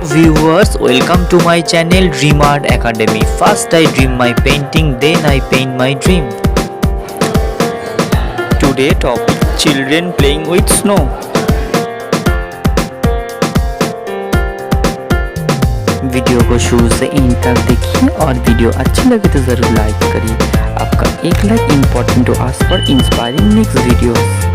Viewers, welcome to my channel Dream Art Academy. First I dream my painting, then I paint my dream. Today topic: children playing with snow. Video को शुरू से and तक देखिए और video अच्छी लगे तो ज़रूर लाइक करिए। आपका एक like important to us for inspiring next videos.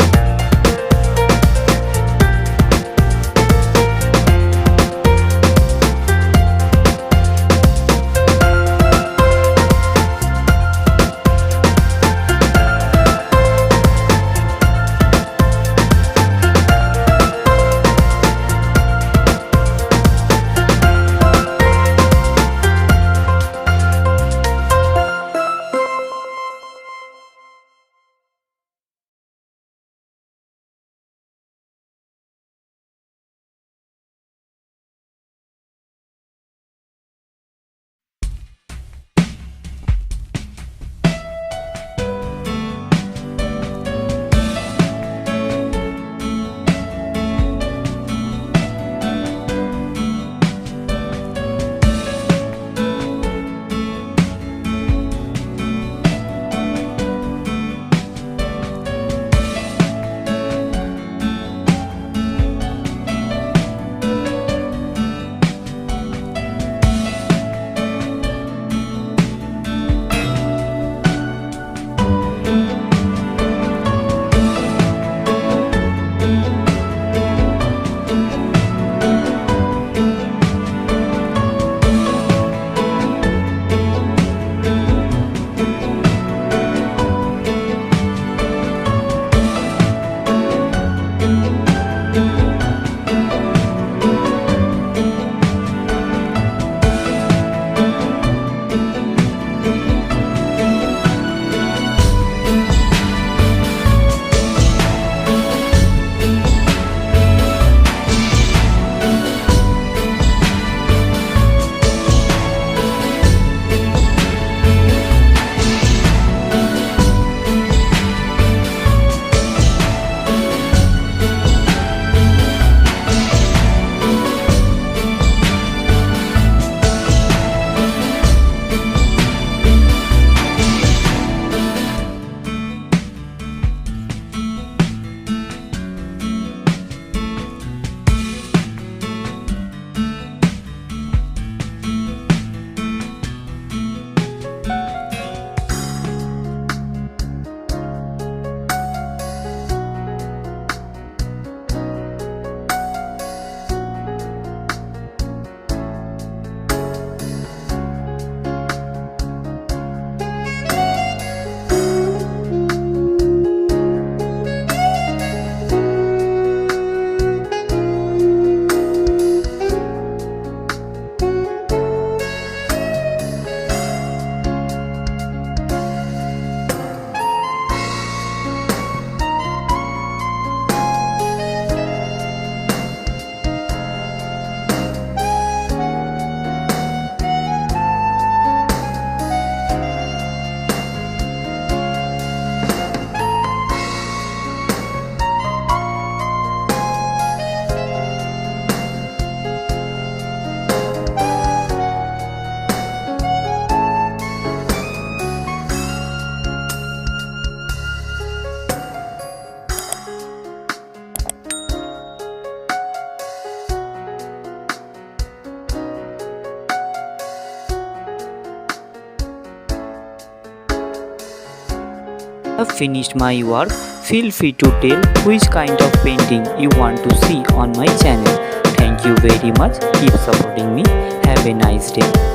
Have finished my work. Feel free to tell which kind of painting you want to see on my channel. Thank you very much. Keep supporting me. Have a nice day.